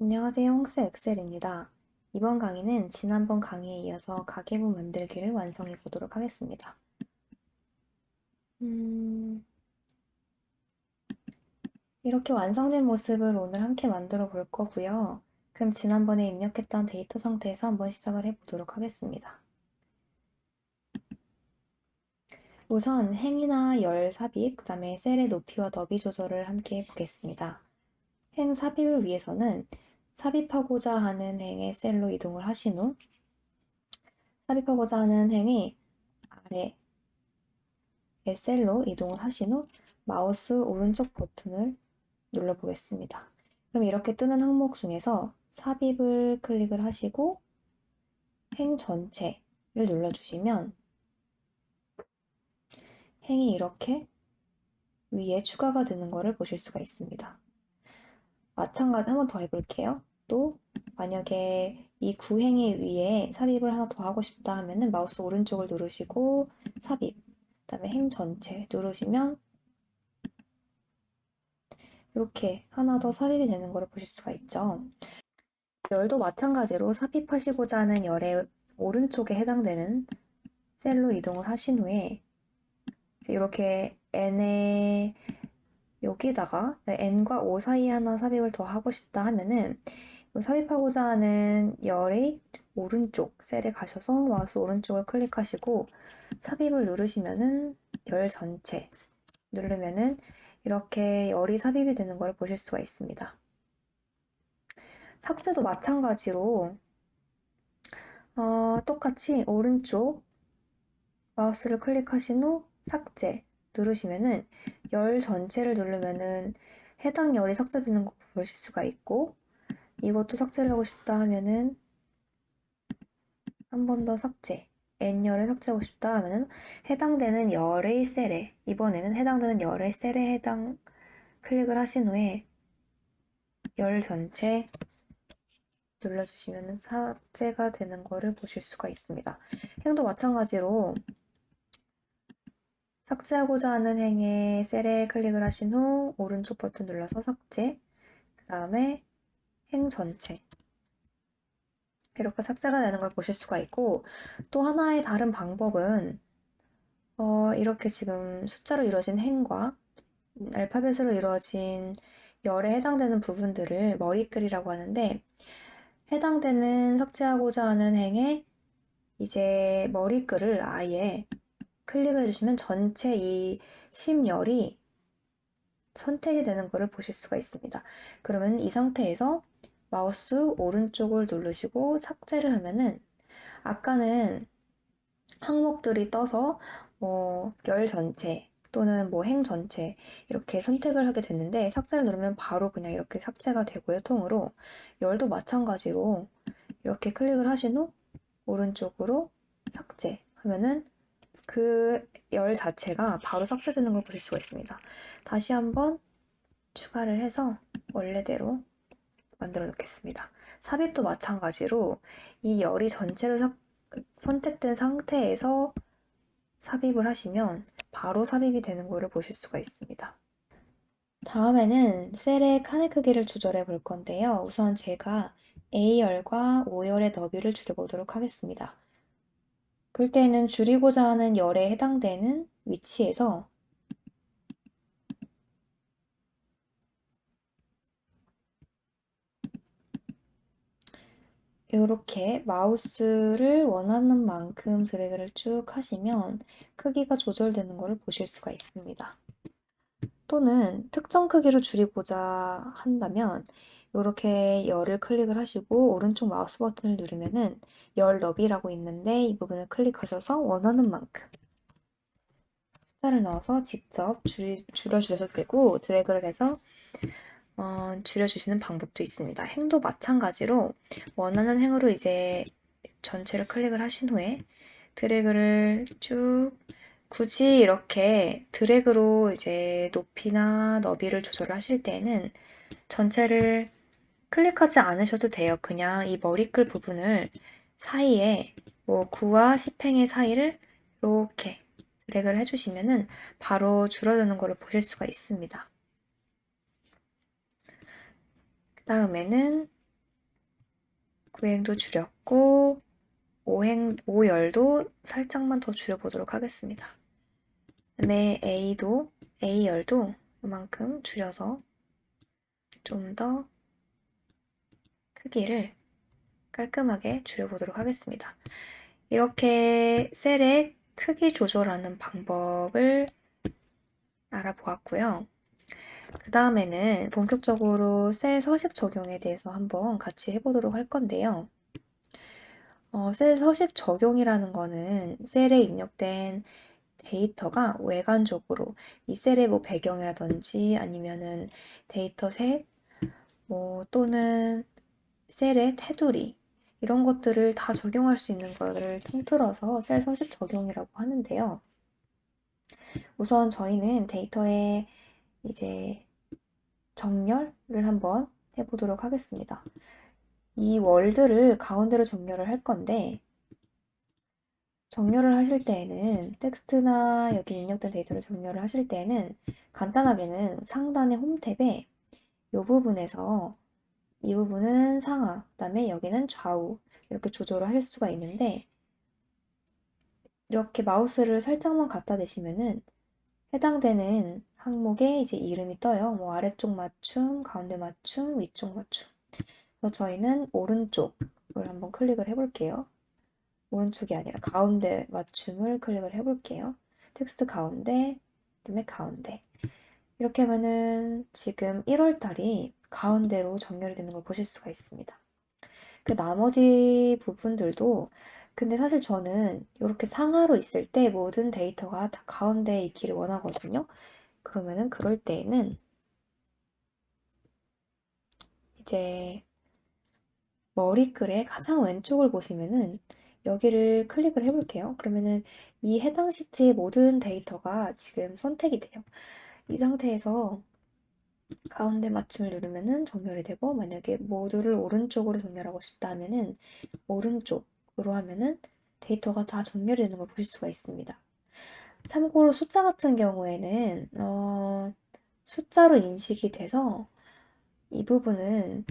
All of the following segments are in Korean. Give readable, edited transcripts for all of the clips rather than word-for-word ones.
안녕하세요. 홍스 엑셀입니다. 이번 강의는 지난번 강의에 이어서 가계부 만들기를 완성해 보도록 하겠습니다. 이렇게 완성된 모습을 오늘 함께 만들어 볼 거고요. 그럼 지난번에 입력했던 데이터 상태에서 한번 시작을 해 보도록 하겠습니다. 우선 행이나 열 삽입, 그 다음에 셀의 높이와 너비 조절을 함께 해보겠습니다. 행 삽입을 위해서는 삽입하고자 하는 행의 셀로 이동을 하신 후 삽입하고자 하는 행이 아래 셀로 이동을 하신 후 마우스 오른쪽 버튼을 눌러보겠습니다. 그럼 이렇게 뜨는 항목 중에서 삽입을 클릭을 하시고 행 전체를 눌러주시면 행이 이렇게 위에 추가가 되는 것을 보실 수가 있습니다. 마찬가지 한 번 더 해볼게요. 또 만약에 이 구행의 위에 삽입을 하나 더 하고 싶다 하면은 마우스 오른쪽을 누르시고 삽입, 그 다음에 행 전체 누르시면 이렇게 하나 더 삽입이 되는 것을 보실 수가 있죠. 열도 마찬가지로 삽입하시고자 하는 열의 오른쪽에 해당되는 셀로 이동을 하신 후에 이렇게 n의 여기다가 n과 5 사이에 하나 삽입을 더 하고 싶다 하면은 삽입하고자 하는 열의 오른쪽 셀에 가셔서 마우스 오른쪽을 클릭하시고 삽입을 누르시면은 열 전체 누르면은 이렇게 열이 삽입이 되는 걸 보실 수가 있습니다. 삭제도 마찬가지로 똑같이 오른쪽 마우스를 클릭하신 후 삭제 누르시면은 열 전체를 누르면은 해당 열이 삭제되는 거 보실 수가 있고 이것도 삭제를 하고 싶다 하면은 한 번 더 삭제 N열을 삭제하고 싶다 하면은 해당되는 열의 셀에 이번에는 해당되는 열의 셀에 해당 클릭을 하신 후에 열 전체 눌러주시면 삭제가 되는 거를 보실 수가 있습니다. 행도 마찬가지로 삭제하고자 하는 행에 셀에 클릭을 하신 후 오른쪽 버튼 눌러서 삭제, 그 다음에 행 전체 이렇게 삭제가 되는 걸 보실 수가 있고 또 하나의 다른 방법은 이렇게 지금 숫자로 이루어진 행과 알파벳으로 이루어진 열에 해당되는 부분들을 머리글이라고 하는데 해당되는 삭제하고자 하는 행에 이제 머리글을 아예 클릭을 해주시면 전체 이 심열이 선택이 되는 것을 보실 수가 있습니다. 그러면 이 상태에서 마우스 오른쪽을 누르시고 삭제를 하면은 아까는 항목들이 떠서 열 전체 또는 행 전체 이렇게 선택을 하게 됐는데 삭제를 누르면 바로 그냥 이렇게 삭제가 되고요, 통으로. 열도 마찬가지로 이렇게 클릭을 하신 후 오른쪽으로 삭제 하면은 그 열 자체가 바로 삭제되는 걸 보실 수가 있습니다. 다시 한번 추가를 해서 원래대로 만들어 놓겠습니다. 삽입도 마찬가지로 이 열이 전체로 선택된 상태에서 삽입을 하시면 바로 삽입이 되는 것을 보실 수가 있습니다. 다음에는 셀의 칸의 크기를 조절해 볼 건데요. 우선 제가 A열과 O열의 너비를 줄여보도록 하겠습니다. 그럴 때는 줄이고자 하는 열에 해당되는 위치에서 이렇게 마우스를 원하는 만큼 드래그를 쭉 하시면 크기가 조절되는 것을 보실 수가 있습니다. 또는 특정 크기로 줄이고자 한다면 이렇게 열을 클릭을 하시고 오른쪽 마우스 버튼을 누르면은 열 너비라고 있는데 이 부분을 클릭하셔서 원하는 만큼 숫자를 넣어서 직접 줄여주셔도 되고 드래그를 해서 줄여주시는 방법도 있습니다. 행도 마찬가지로 원하는 행으로 이제 전체를 클릭을 하신 후에 드래그를 쭉 굳이 이렇게 드래그로 이제 높이나 너비를 조절하실 때는 전체를 클릭하지 않으셔도 돼요. 그냥 이 머리글 부분을 사이에 9와 10행의 사이를 이렇게 드래그를 해주시면은 바로 줄어드는 것을 보실 수가 있습니다. 그 다음에는 9행도 줄였고 5열도 살짝만 더 줄여보도록 하겠습니다. 그다음에 A열도 이만큼 줄여서 좀 더 크기를 깔끔하게 줄여보도록 하겠습니다. 이렇게 셀의 크기 조절하는 방법을 알아보았고요. 그 다음에는 본격적으로 셀 서식 적용에 대해서 한번 같이 해보도록 할 건데요. 셀 서식 적용이라는 거는 셀에 입력된 데이터가 외관적으로 이 셀의 뭐 배경이라든지 아니면은 데이터셋 또는 셀의 테두리 이런 것들을 다 적용할 수 있는 거를 통틀어서 셀 서식 적용이라고 하는데요. 우선 저희는 데이터의 이제 정렬을 한번 해보도록 하겠습니다. 이 월드를 가운데로 정렬을 할 건데 정렬을 하실 때에는 텍스트나 여기 입력된 데이터를 정렬을 하실 때에는 간단하게는 상단의 홈 탭에 이 부분에서 이 부분은 상하, 그 다음에 여기는 좌우 이렇게 조절을 할 수가 있는데 이렇게 마우스를 살짝만 갖다 대시면은 해당되는 항목에 이제 이름이 떠요. 뭐 아래쪽 맞춤, 가운데 맞춤, 위쪽 맞춤. 그래서 저희는 오른쪽을 한번 클릭을 해볼게요. 오른쪽이 아니라 가운데 맞춤을 클릭을 해볼게요. 텍스트 가운데, 그다음에 가운데. 이렇게 하면은 지금 1월 달이 가운데로 정렬이 되는 걸 보실 수가 있습니다. 그 나머지 부분들도 근데 사실 저는 이렇게 상하로 있을 때 모든 데이터가 다 가운데에 있기를 원하거든요. 그러면은 그럴 때에는 이제 머리글의 가장 왼쪽을 보시면은 여기를 클릭을 해볼게요. 그러면은 이 해당 시트의 모든 데이터가 지금 선택이 돼요. 이 상태에서 가운데 맞춤을 누르면은 정렬이 되고 만약에 모두를 오른쪽으로 정렬하고 싶다 하면은 오른쪽으로 하면은 데이터가 다 정렬이 되는 걸 보실 수가 있습니다. 참고로 숫자 같은 경우에는 숫자로 인식이 돼서 이 부분은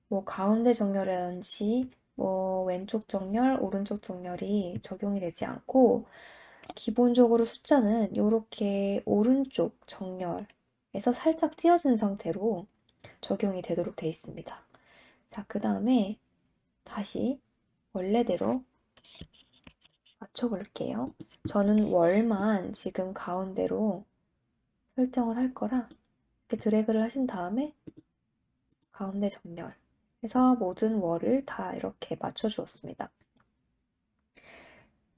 뭐 가운데 정렬이라든지 뭐 왼쪽 정렬, 오른쪽 정렬이 적용이 되지 않고 기본적으로 숫자는 이렇게 오른쪽 정렬에서 살짝 띄어진 상태로 적용이 되도록 되어 있습니다. 자, 그 다음에 다시 원래대로 맞춰볼게요. 저는 월만 지금 가운데로 설정을 할 거라 이렇게 드래그를 하신 다음에 가운데 정렬 해서 모든 월을 다 이렇게 맞춰주었습니다.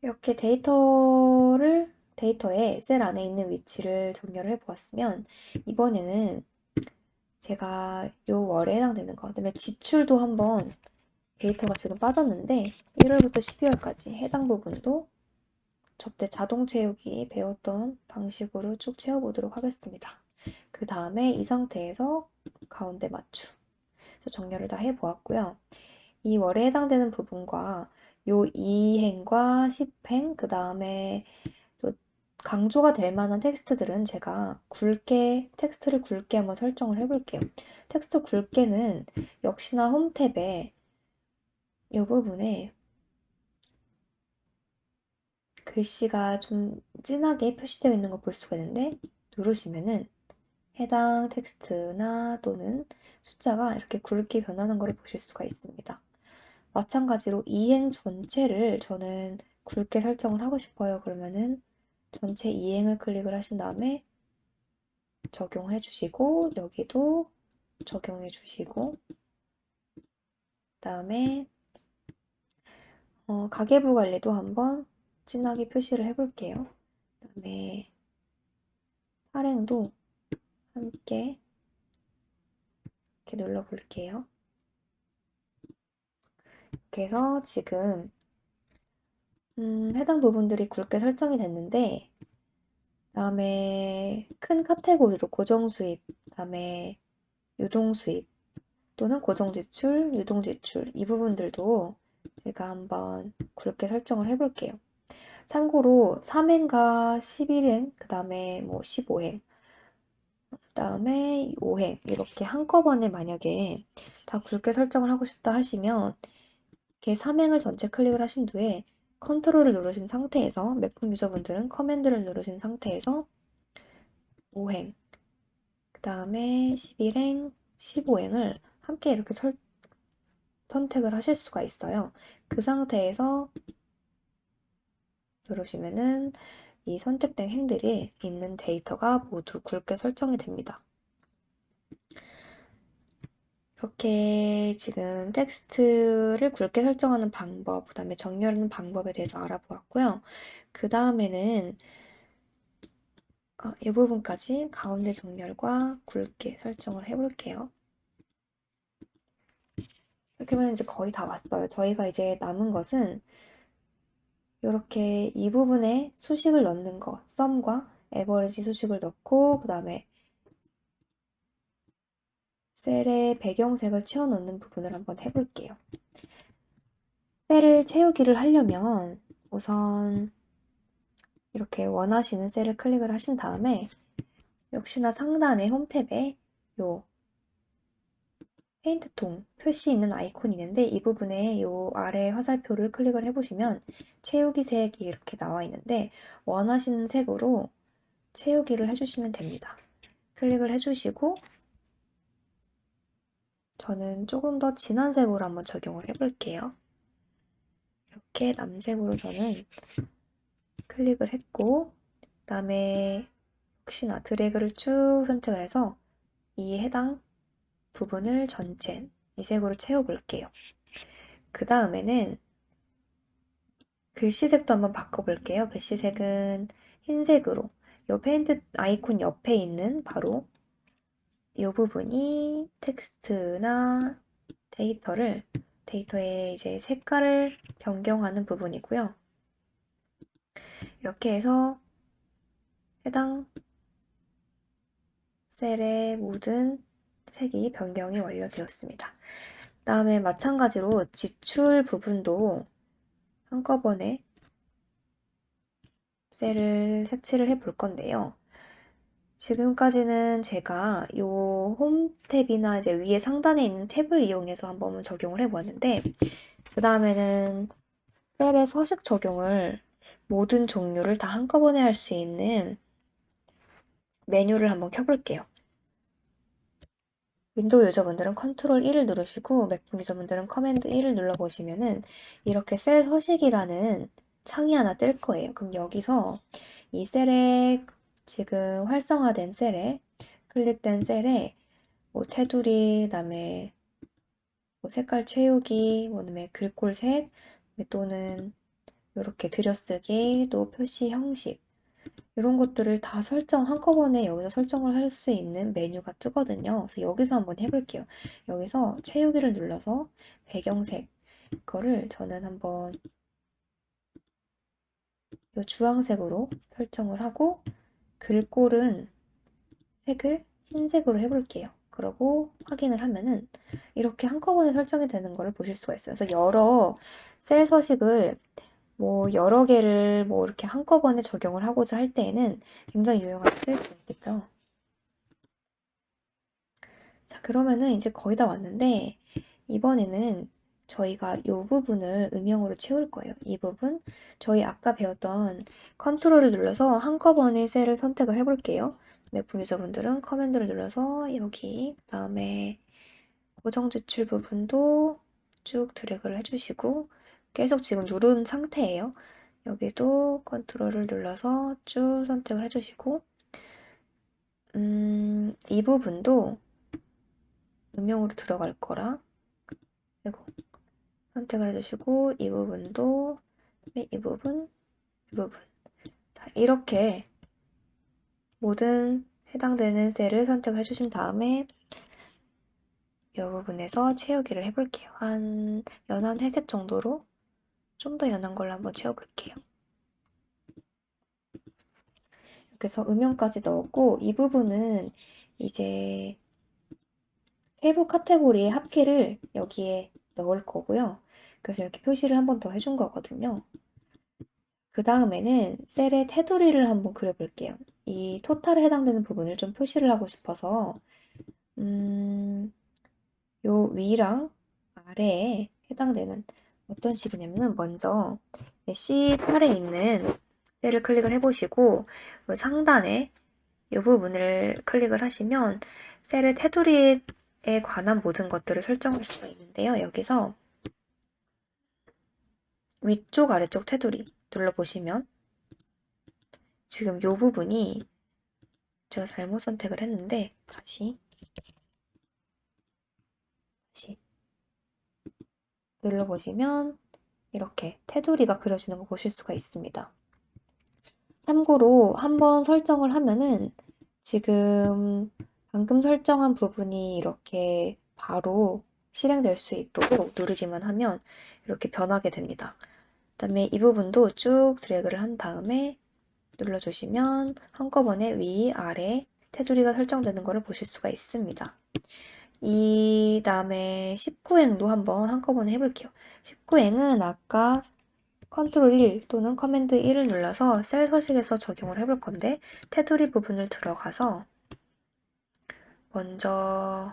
이렇게 데이터에 셀 안에 있는 위치를 정렬을 해보았으면 이번에는 제가 요 월에 해당되는 거, 그다음에 지출도 한번 데이터가 지금 빠졌는데 1월부터 12월까지 해당 부분도 접대 자동 채우기 배웠던 방식으로 쭉 채워보도록 하겠습니다. 그 다음에 이 상태에서 가운데 맞춤 그래서 정렬을 다 해보았고요. 이 월에 해당되는 부분과 요 2행과 10행 그 다음에 또 강조가 될 만한 텍스트들은 제가 텍스트를 굵게 한번 설정을 해볼게요. 텍스트 굵게는 역시나 홈 탭에 이 부분에 글씨가 좀 진하게 표시되어 있는 걸 볼 수가 있는데 누르시면은 해당 텍스트나 또는 숫자가 이렇게 굵게 변하는 걸 보실 수가 있습니다. 마찬가지로 이행 전체를 저는 굵게 설정을 하고 싶어요. 그러면은 전체 이행을 클릭을 하신 다음에 적용해 주시고 여기도 적용해 주시고 그다음에 가계부 관리도 한번 진하게 표시를 해볼게요. 그다음에 발행도 함께 이렇게 눌러볼게요. 이렇게 해서 지금 해당 부분들이 굵게 설정이 됐는데 그다음에 큰 카테고리로 고정 수입, 그다음에 유동 수입 또는 고정 지출, 유동 지출 이 부분들도 제가 한번 굵게 설정을 해볼게요. 참고로 3행과 11행, 그 다음에 뭐 15행, 그 다음에 5행 이렇게 한꺼번에 만약에 다 굵게 설정을 하고 싶다 하시면 이렇게 3행을 전체 클릭을 하신 뒤에 컨트롤을 누르신 상태에서 맥북 유저분들은 커맨드를 누르신 상태에서 5행, 그 다음에 11행, 15행을 함께 이렇게 선택을 하실 수가 있어요. 그 상태에서 누르시면은 이 선택된 행들이 있는 데이터가 모두 굵게 설정이 됩니다. 이렇게 지금 텍스트를 굵게 설정하는 방법, 그 다음에 정렬하는 방법에 대해서 알아보았고요. 그 다음에는 이 부분까지 가운데 정렬과 굵게 설정을 해볼게요. 이렇게 하면 이제 거의 다 왔어요. 저희가 이제 남은 것은 이렇게 이 부분에 수식을 넣는 거, 썸과 에버리지 수식을 넣고 그 다음에 셀에 배경색을 채워넣는 부분을 한번 해볼게요. 셀을 채우기를 하려면 우선 이렇게 원하시는 셀을 클릭을 하신 다음에 역시나 상단의 홈 탭에 요 페인트통 표시 있는 아이콘이 있는데 이 부분에 요 아래 화살표를 클릭을 해보시면 채우기 색이 이렇게 나와 있는데 원하시는 색으로 채우기를 해주시면 됩니다. 클릭을 해주시고 저는 조금 더 진한 색으로 한번 적용을 해볼게요. 이렇게 남색으로 저는 클릭을 했고 그 다음에 혹시나 드래그를 쭉 선택을 해서 이 해당 부분을 전체 이 색으로 채워볼게요. 그 다음에는 글씨색도 한번 바꿔볼게요. 글씨색은 흰색으로 이 페인트 아이콘 옆에 있는 바로 이 부분이 텍스트나 데이터의 이제 색깔을 변경하는 부분이고요. 이렇게 해서 해당 셀의 모든 색이 변경이 완료되었습니다. 다음에 마찬가지로 지출 부분도 한꺼번에 셀을 색칠을 해볼 건데요. 지금까지는 제가 이 홈 탭이나 이제 위에 상단에 있는 탭을 이용해서 한번 적용을 해보았는데 그 다음에는 셀의 서식 적용을 모든 종류를 다 한꺼번에 할 수 있는 메뉴를 한번 켜볼게요. 윈도우 유저분들은 컨트롤 1을 누르시고 맥북 유저분들은 커맨드 1을 눌러보시면은 이렇게 셀 서식이라는 창이 하나 뜰 거예요. 그럼 여기서 이 셀에 지금 활성화된 셀에 클릭된 셀에 뭐 테두리, 그다음에 뭐 색깔 채우기, 그다음에 글꼴색 또는 이렇게 들여쓰기, 또 표시 형식 이런 것들을 다 한꺼번에 여기서 설정을 할 수 있는 메뉴가 뜨거든요. 그래서 여기서 한번 해볼게요. 여기서 채우기를 눌러서 배경색 이거를 저는 한번 이 주황색으로 설정을 하고 글꼴은 색을 흰색으로 해볼게요. 그러고 확인을 하면은 이렇게 한꺼번에 설정이 되는 것을 보실 수가 있어요. 그래서 여러 셀 서식을 뭐 여러 개를 뭐 이렇게 한꺼번에 적용을 하고자 할 때에는 굉장히 유용하게 쓸 수 있겠죠. 자, 그러면은 이제 거의 다 왔는데 이번에는 저희가 이 부분을 음영으로 채울 거예요. 이 부분 저희 아까 배웠던 컨트롤을 눌러서 한꺼번에 셀을 선택을 해볼게요. 맥북 유저분들은 커맨드를 눌러서 여기 그다음에 고정 지출 부분도 쭉 드래그를 해주시고 계속 지금 누른 상태예요. 여기도 컨트롤을 눌러서 쭉 선택을 해주시고 이 부분도 음영으로 들어갈 거라 그리고 선택을 해주시고 이 부분도 이 부분 이 부분 자, 이렇게 모든 해당되는 셀을 선택을 해주신 다음에 이 부분에서 채우기를 해볼게요. 한 연한 회색 정도로 좀 더 연한 걸로 한번 채워볼게요. 이렇게 해서 음영까지 넣었고 이 부분은 이제 세부 카테고리의 합키를 여기에 넣을 거고요. 그래서 이렇게 표시를 한 번 더 해준 거거든요. 그 다음에는 셀의 테두리를 한번 그려볼게요. 이 토탈에 해당되는 부분을 좀 표시를 하고 싶어서 요 위랑 아래에 해당되는 어떤 식이냐면은 먼저 C8에 있는 셀을 클릭을 해보시고 상단에 이 부분을 클릭을 하시면 셀의 테두리에 관한 모든 것들을 설정할 수가 있는데요. 여기서 위쪽 아래쪽 테두리 눌러보시면 지금 이 부분이 제가 잘못 선택을 했는데 다시 눌러보시면 이렇게 테두리가 그려지는 거 보실 수가 있습니다. 참고로 한번 설정을 하면은 지금 방금 설정한 부분이 이렇게 바로 실행될 수 있도록 누르기만 하면 이렇게 변하게 됩니다. 그다음에 이 부분도 쭉 드래그를 한 다음에 눌러주시면 한꺼번에 위, 아래 테두리가 설정되는 것을 보실 수가 있습니다. 이 다음에 19행도 한번 한꺼번에 해볼게요. 19행은 아까 컨트롤 1 또는 커맨드 1을 눌러서 셀 서식에서 적용을 해볼 건데 테두리 부분을 들어가서 먼저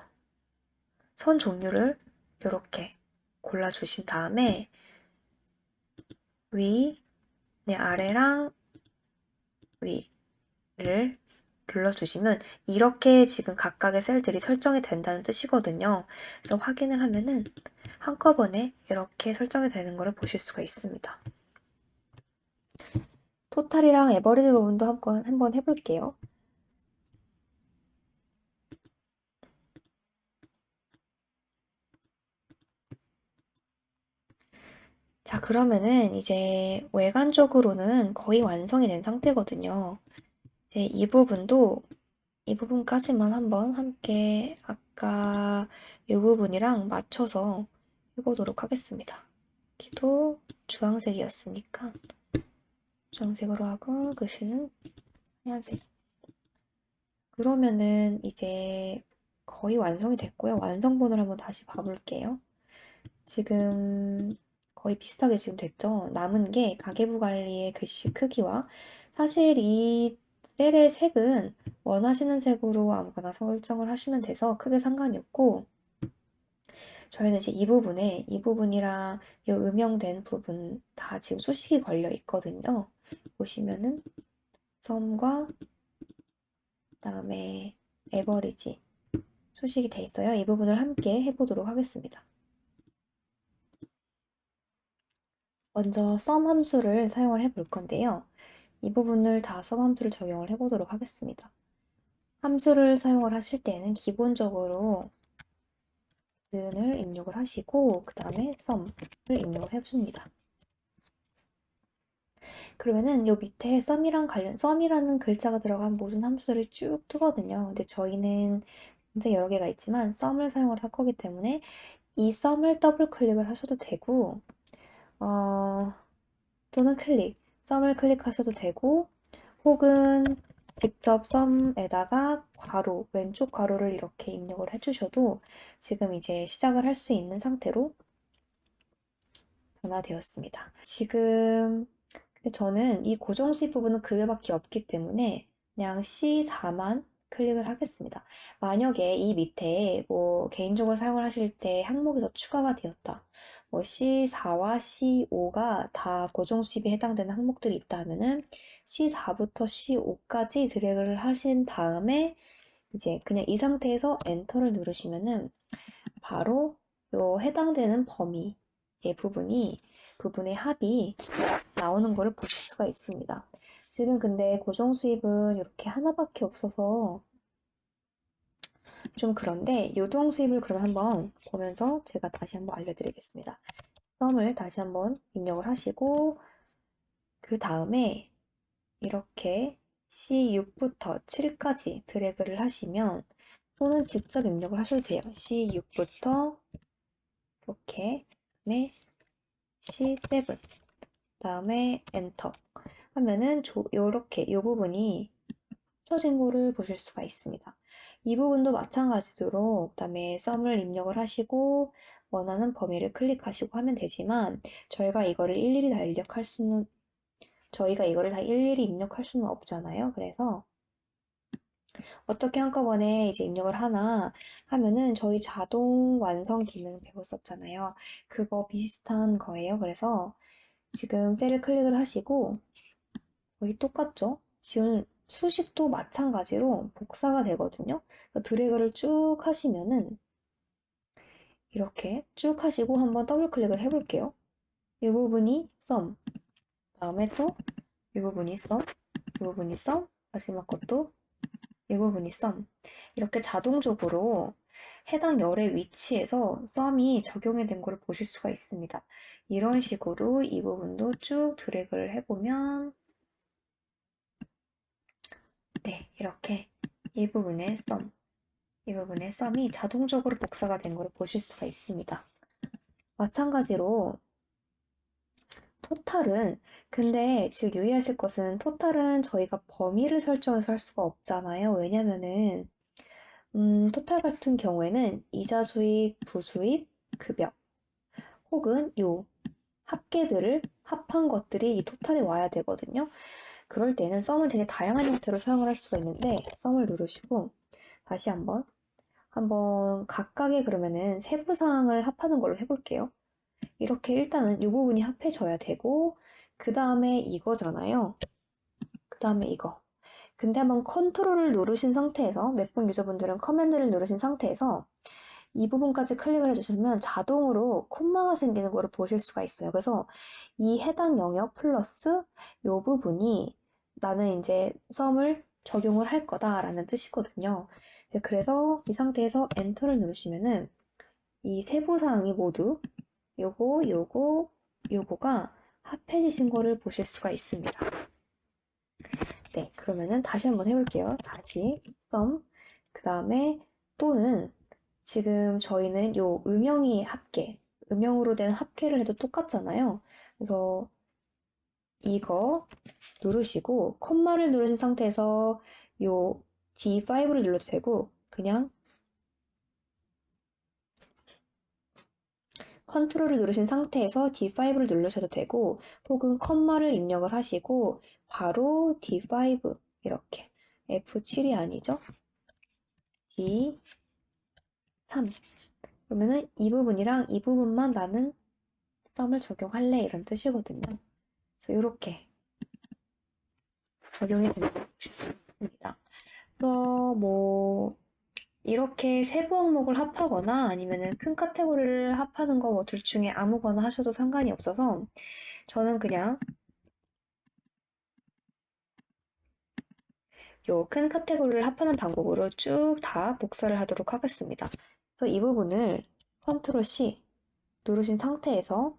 선 종류를 이렇게 골라주신 다음에 위, 네, 아래랑 위를 눌러주시면 이렇게 지금 각각의 셀들이 설정이 된다는 뜻이거든요. 그래서 확인을 하면은 한꺼번에 이렇게 설정이 되는 것을 보실 수가 있습니다. 토탈이랑 에버리지 부분도 한번 해볼게요. 자, 그러면은 이제 외관적으로는 거의 완성이 된 상태거든요. 이제 이 부분까지만 한번 함께 아까 이 부분이랑 맞춰서 해보도록 하겠습니다. 여기도 주황색이었으니까 주황색으로 하고 글씨는 하얀색. 그러면은 이제 거의 완성이 됐고요. 완성본을 한번 다시 봐볼게요. 지금 거의 비슷하게 지금 됐죠? 남은 게 가계부 관리의 글씨 크기와 사실 이 셀의 색은 원하시는 색으로 아무거나 설정을 하시면 돼서 크게 상관이 없고 저희는 이제 이 부분이랑 이 음영된 부분 다 지금 수식이 걸려 있거든요. 보시면은 썸과 그다음에 에버리지 수식이 돼 있어요. 이 부분을 함께 해보도록 하겠습니다. 먼저 썸 함수를 사용을 해볼 건데요. 이 부분을 다 썸 함수를 적용을 해보도록 하겠습니다. 함수를 사용을 하실 때는 기본적으로 는을 입력을 하시고 그 다음에 썸을 입력을 해줍니다. 그러면은 요 밑에 썸이라는 글자가 들어간 모든 함수를 쭉 뜨거든요. 근데 저희는 굉장히 여러 개가 있지만 썸을 사용을 할 거기 때문에 이 썸을 더블 클릭을 하셔도 되고 또는 썸을 클릭하셔도 되고 혹은 직접 썸에다가 괄호, 왼쪽 괄호를 이렇게 입력을 해주셔도 지금 이제 시작을 할 수 있는 상태로 변화되었습니다. 지금 근데 저는 이 고정식 부분은 그게밖에 없기 때문에 그냥 C4만 클릭을 하겠습니다. 만약에 이 밑에 뭐 개인적으로 사용을 하실 때 항목이 더 추가가 되었다. 뭐 C4와 C5가 다 고정 수입에 해당되는 항목들이 있다면은 C4부터 C5까지 드래그를 하신 다음에 이제 그냥 이 상태에서 엔터를 누르시면은 바로 요 해당되는 범위의 부분의 합이 나오는 거를 보실 수가 있습니다. 지금 근데 고정 수입은 이렇게 하나밖에 없어서 좀 그런데 요동 수입을 그러면 한번 보면서 제가 다시 한번 알려드리겠습니다. 썸을 다시 한번 입력을 하시고 그 다음에 이렇게 C6부터 7까지 드래그를 하시면 또는 직접 입력을 하셔도 돼요. C6부터 이렇게 그다음에 C7 다음에 엔터 하면은 요렇게 요 부분이 합쳐진 거를 보실 수가 있습니다. 이 부분도 마찬가지로 그다음에 썸을 입력을 하시고 원하는 범위를 클릭하시고 하면 되지만 저희가 이거를 다 일일이 입력할 수는 없잖아요. 그래서 어떻게 한꺼번에 이제 입력을 하나 하면은 저희 자동 완성 기능 배웠었잖아요. 그거 비슷한 거예요. 그래서 지금 셀을 클릭을 하시고 거의 똑같죠? 지금 수식도 마찬가지로 복사가 되거든요. 드래그를 쭉 하시면은 이렇게 쭉 하시고 한번 더블 클릭을 해볼게요. 이 부분이 썸, 다음에 또 이 부분이 썸, 이 부분이 썸, 마지막 것도 이 부분이 썸. 이렇게 자동적으로 해당 열의 위치에서 썸이 적용이 된 걸 보실 수가 있습니다. 이런 식으로 이 부분도 쭉 드래그를 해보면 네, 이렇게 이 부분의 썸, 이 부분의 썸이 자동적으로 복사가 된 걸 보실 수가 있습니다. 마찬가지로 토탈은 근데 지금 유의하실 것은 토탈은 저희가 범위를 설정해서 할 수가 없잖아요. 왜냐면은 토탈 같은 경우에는 이자 수입, 부수입, 급여 혹은 요 합계들을 합한 것들이 이 토탈에 와야 되거든요. 그럴 때는 썸을 되게 다양한 형태로 사용을 할 수가 있는데 썸을 누르시고 다시 한번 각각의 그러면은 세부 사항을 합하는 걸로 해볼게요. 이렇게 일단은 이 부분이 합해져야 되고 그 다음에 이거잖아요. 그 다음에 이거. 근데 한번 컨트롤을 누르신 상태에서 몇 분 유저분들은 커맨드를 누르신 상태에서 이 부분까지 클릭을 해주시면 자동으로 콤마가 생기는 거를 보실 수가 있어요. 그래서 이 해당 영역 플러스 이 부분이 나는 이제 썸을 적용을 할 거다라는 뜻이거든요. 이제 그래서 이 상태에서 엔터를 누르시면은 이 세부 사항이 모두 요거가 합해지신 거를 보실 수가 있습니다. 네, 그러면은 다시 한번 해볼게요. 다시 썸, 그 다음에 또는 지금 저희는 요 음영이 합계, 음영으로 된 합계를 해도 똑같잖아요. 그래서 이거 누르시고 콤마를 누르신 상태에서 요 D5를 눌러도 되고 그냥 컨트롤을 누르신 상태에서 D5를 누르셔도 되고 혹은 컴마를 입력을 하시고 바로 D5 이렇게 F7이 아니죠? D3 그러면은 이 부분이랑 이 부분만 나는 썸을 적용할래 이런 뜻이거든요. 그래서 이렇게 적용이 되는 걸 보실 수 있습니다. 그래서 뭐 이렇게 세부 항목을 합하거나 아니면은 큰 카테고리를 합하는 거 뭐 둘 중에 아무거나 하셔도 상관이 없어서 저는 그냥 요 큰 카테고리를 합하는 방법으로 쭉 다 복사를 하도록 하겠습니다. 그래서 이 부분을 컨트롤 C 누르신 상태에서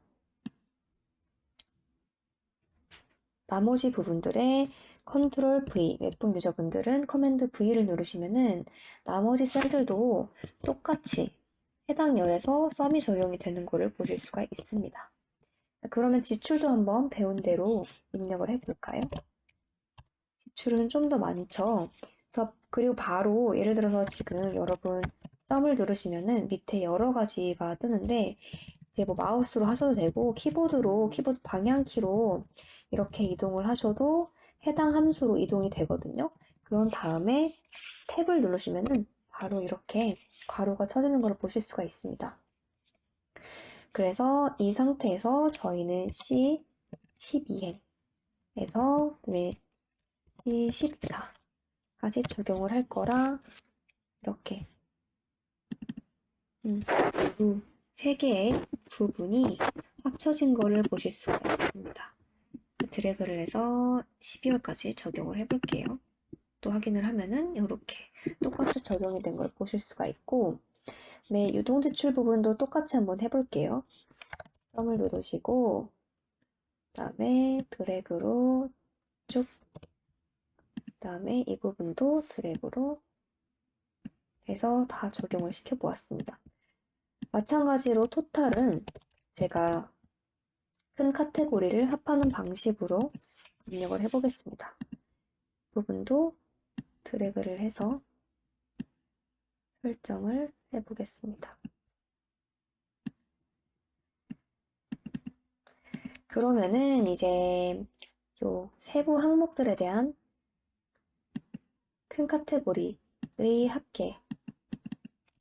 나머지 부분들의 컨트롤 V, 웹툰 유저분들은 커맨드 V를 누르시면은 나머지 셀들도 똑같이 해당 열에서 썸이 적용이 되는 것을 보실 수가 있습니다. 그러면 지출도 한번 배운 대로 입력을 해볼까요? 지출은 좀 더 많죠. 그래서 그리고 바로 예를 들어서 지금 여러분 썸을 누르시면은 밑에 여러 가지가 뜨는데 이제 뭐 마우스로 하셔도 되고 키보드 방향키로 이렇게 이동을 하셔도 해당 함수로 이동이 되거든요. 그런 다음에 탭을 누르시면은 바로 이렇게 괄호가 쳐지는 걸 보실 수가 있습니다. 그래서 이 상태에서 저희는 C12행에서 C14까지 적용을 할 거라 이렇게 세 개의 부분이 합쳐진 거를 보실 수가 있습니다. 드래그를 해서 12월까지 적용을 해볼게요. 또 확인을 하면은 이렇게 똑같이 적용이 된 걸 보실 수가 있고 유동지출 부분도 똑같이 한번 해볼게요. 썸을 누르시고 그다음에 드래그로 쭉 그다음에 이 부분도 드래그로 해서 다 적용을 시켜보았습니다. 마찬가지로 토탈은 제가 큰 카테고리를 합하는 방식으로 입력을 해보겠습니다. 부분도 드래그를 해서 설정을 해보겠습니다. 그러면은 이제 요 세부 항목들에 대한 큰 카테고리의 합계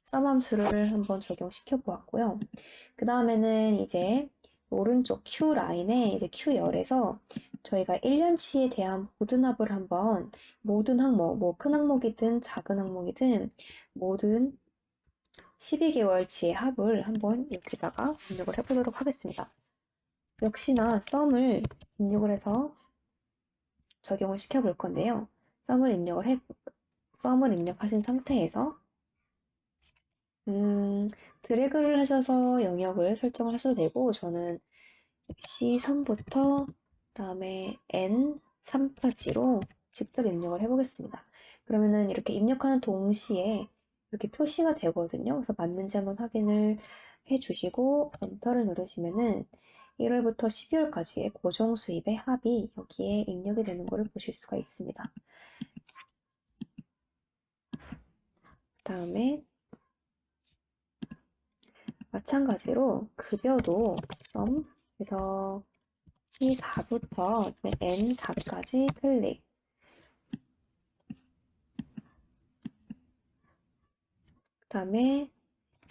썸함수를 한번 적용시켜 보았고요. 그 다음에는 이제 오른쪽 Q 라인에 이제 Q열에서 저희가 1년치에 대한 모든 합을 한번 모든 항목, 뭐 큰 항목이든 작은 항목이든 모든 12개월치의 합을 한번 여기다가 입력을 해보도록 하겠습니다. 역시나 썸을 입력을 해서 적용을 시켜 볼 건데요. 썸을 입력하신 상태에서 드래그를 하셔서 영역을 설정을 하셔도 되고 저는 C3부터 그다음에 N3까지로 직접 입력을 해보겠습니다. 그러면은 이렇게 입력하는 동시에 이렇게 표시가 되거든요. 그래서 맞는지 한번 확인을 해주시고 엔터를 누르시면은 1월부터 12월까지의 고정 수입의 합이 여기에 입력이 되는 것을 보실 수가 있습니다. 그다음에 마찬가지로 급여도 썸 그래서 C4부터 N4까지 클릭. 그다음에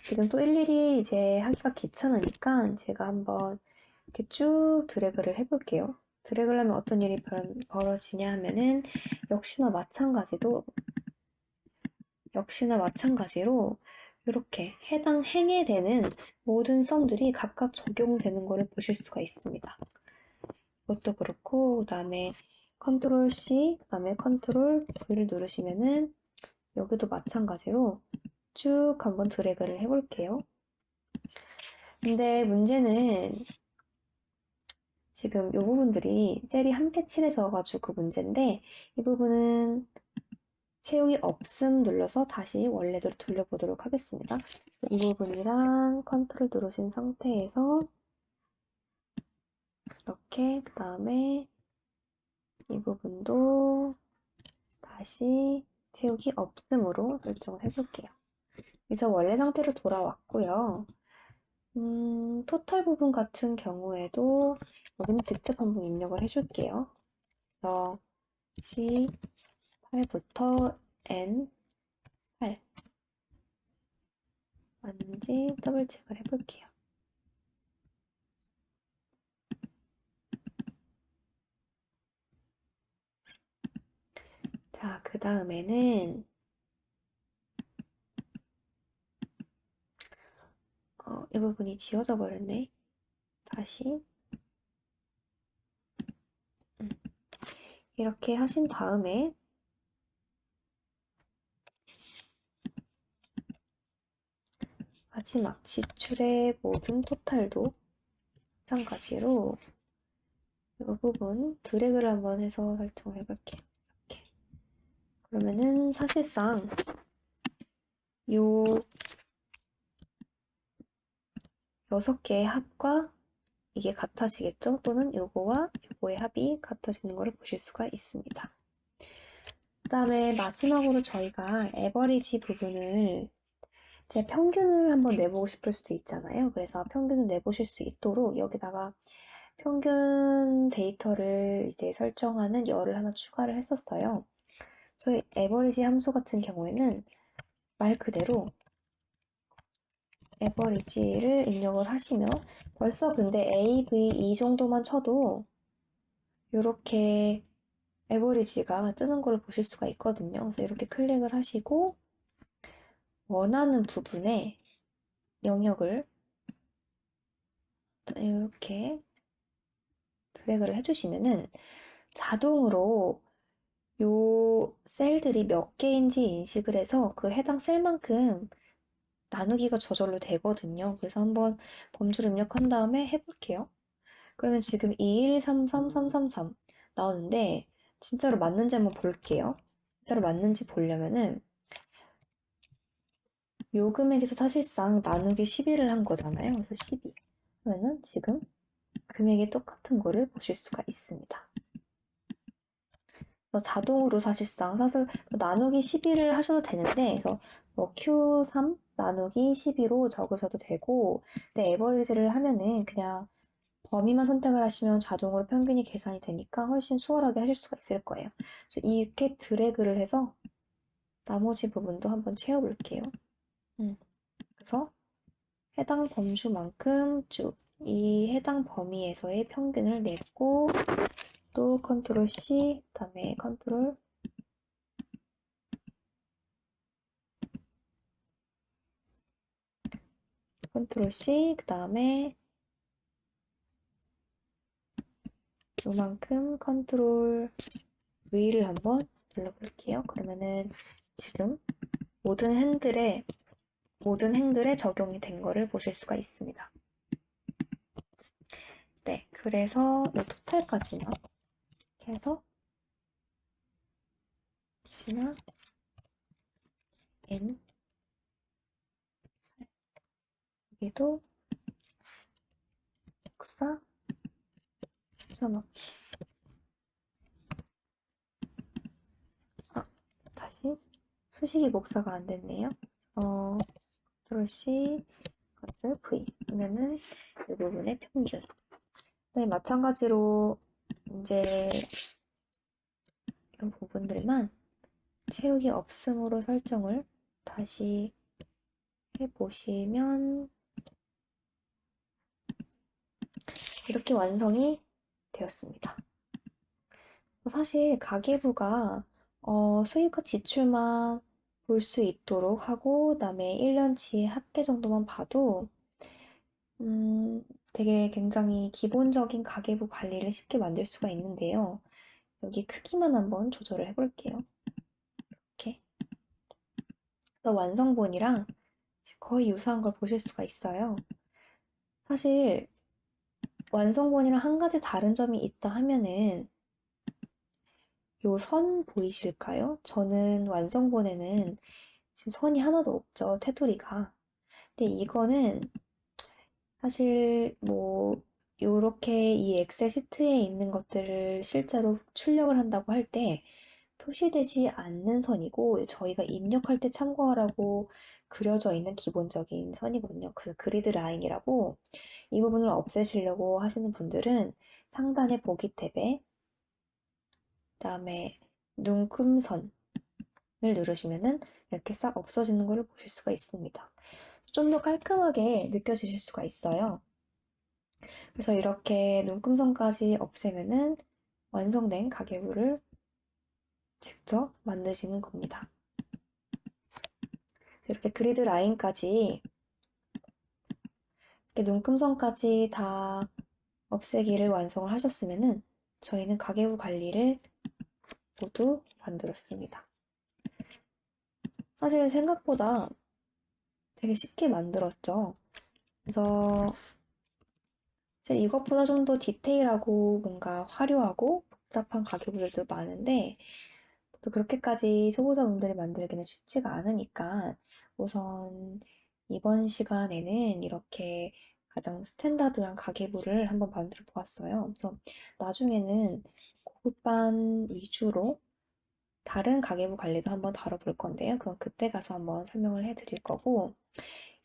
지금 또 일일이 이제 하기가 귀찮으니까 제가 한번 이렇게 쭉 드래그를 해볼게요. 드래그를 하면 어떤 일이 벌어지냐 하면은 역시나 마찬가지로 이렇게 해당 행에 되는 모든 썸들이 각각 적용되는 것을 보실 수가 있습니다. 이것도 그렇고 그다음에 컨트롤 C 그다음에 컨트롤 V를 누르시면은 여기도 마찬가지로 쭉 한번 드래그를 해볼게요. 근데 문제는 지금 이 부분들이 셀이 함께 칠해져가지고 문제인데 이 부분은 채우기 없음 눌러서 다시 원래대로 돌려보도록 하겠습니다. 이 부분이랑 컨트롤 누르신 상태에서 이렇게 그 다음에 이 부분도 다시 채우기 없음으로 설정을 해볼게요. 그래서 원래 상태로 돌아왔고요. 토탈 부분 같은 경우에도 여기는 직접 한번 입력을 해줄게요. 그래서 C8부터 N8 맞는지 더블 체크를 해볼게요. 자, 그 다음에는 이 부분이 지워져 버렸네. 다시 이렇게 하신 다음에 마지막 지출의 모든 토탈도 마찬가지로 이 부분 드래그를 한번 해서 설정을 해볼게요. 이렇게. 그러면은 사실상 요 6개의 합과 이게 같아지겠죠? 또는 요거와 요거의 합이 같아지는 것을 보실 수가 있습니다. 그 다음에 마지막으로 저희가 에버리지 부분을 제 평균을 한번 내보고 싶을 수도 있잖아요. 그래서 평균을 내보실 수 있도록 여기다가 평균 데이터를 이제 설정하는 열을 하나 추가를 했었어요. 저희 에버리지 함수 같은 경우에는 말 그대로 에버리지를 입력을 하시면 벌써 근데 A, V 이 정도만 쳐도 이렇게 에버리지가 뜨는 걸 보실 수가 있거든요. 그래서 이렇게 클릭을 하시고 원하는 부분에 영역을 이렇게 드래그를 해주시면은 자동으로 요 셀들이 몇 개인지 인식을 해서 그 해당 셀만큼 나누기가 저절로 되거든요. 그래서 한번 범주를 입력한 다음에 해볼게요. 그러면 지금 213333 나오는데 진짜로 맞는지 한번 볼게요. 진짜로 맞는지 보려면은 요 금액에서 사실상 나누기 12를 한 거잖아요. 그래서 12. 그러면은 지금 금액이 똑같은 거를 보실 수가 있습니다. 자동으로 사실상 사실 나누기 12를 하셔도 되는데 그래서 뭐 Q3 나누기 12로 적으셔도 되고 근데 에버리지를 하면은 그냥 범위만 선택을 하시면 자동으로 평균이 계산이 되니까 훨씬 수월하게 하실 수가 있을 거예요. 그래서 이렇게 드래그를 해서 나머지 부분도 한번 채워볼게요. 그래서 해당 범주만큼 쭉 이 해당 범위에서의 평균을 냈고 또 컨트롤 C, 그다음에 컨트롤 C, 그다음에 요만큼 컨트롤 V를 한번 눌러볼게요. 그러면은 지금 모든 행들에 적용이 된 거를 보실 수가 있습니다. 네, 그래서 이 토탈까지만 해서 C나 N 여기도 복사 써넣기. 다시 수식이 복사가 안 됐네요. 컨트롤 C, 컨트롤 V 그러면은 이 부분의 평균. 네, 마찬가지로 이제 이 부분들만 채우기 없음으로 설정을 다시 해보시면 이렇게 완성이 되었습니다. 사실 가계부가 수입과 지출만 볼 수 있도록 하고 그다음에 1년치 합계 정도만 봐도 되게 굉장히 기본적인 가계부 관리를 쉽게 만들 수가 있는데요. 여기 크기만 한번 조절을 해볼게요. 이렇게. 그래서 완성본이랑 거의 유사한 걸 보실 수가 있어요. 사실 완성본이랑 한 가지 다른 점이 있다 하면은 요 선 보이실까요? 저는 완성본에는 지금 선이 하나도 없죠. 테두리가. 근데 이거는 사실 뭐 요렇게 이 엑셀 시트에 있는 것들을 실제로 출력을 한다고 할 때 표시되지 않는 선이고 저희가 입력할 때 참고하라고 그려져 있는 기본적인 선이거든요. 그 그리드 라인이라고 이 부분을 없애시려고 하시는 분들은 상단의 보기 탭에 그다음에 눈금선을 누르시면은 이렇게 싹 없어지는 것을 보실 수가 있습니다. 좀 더 깔끔하게 느껴지실 수가 있어요. 그래서 이렇게 눈금선까지 없애면은 완성된 가계부를 직접 만드시는 겁니다. 이렇게 그리드 라인까지 이렇게 눈금선까지 다 없애기를 완성을 하셨으면은 저희는 가계부 관리를 모두 만들었습니다. 사실 생각보다 되게 쉽게 만들었죠. 그래서 사실 이것보다 좀 더 디테일하고 뭔가 화려하고 복잡한 가계부들도 많은데 또 그렇게까지 초보자분들이 만들기는 쉽지가 않으니까 우선 이번 시간에는 이렇게 가장 스탠다드한 가계부를 한번 만들어 보았어요. 그래서 나중에는 고급반 위주로 다른 가계부 관리도 한번 다뤄볼 건데요. 그럼 그때 가서 한번 설명을 해드릴 거고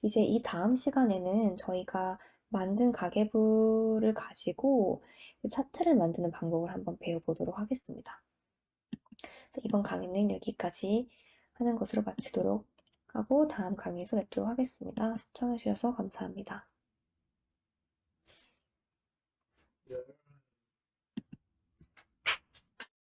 이제 이 다음 시간에는 저희가 만든 가계부를 가지고 차트를 만드는 방법을 한번 배워보도록 하겠습니다. 이번 강의는 여기까지 하는 것으로 마치도록 하고 다음 강의에서 뵙도록 하겠습니다. 시청해주셔서 감사합니다.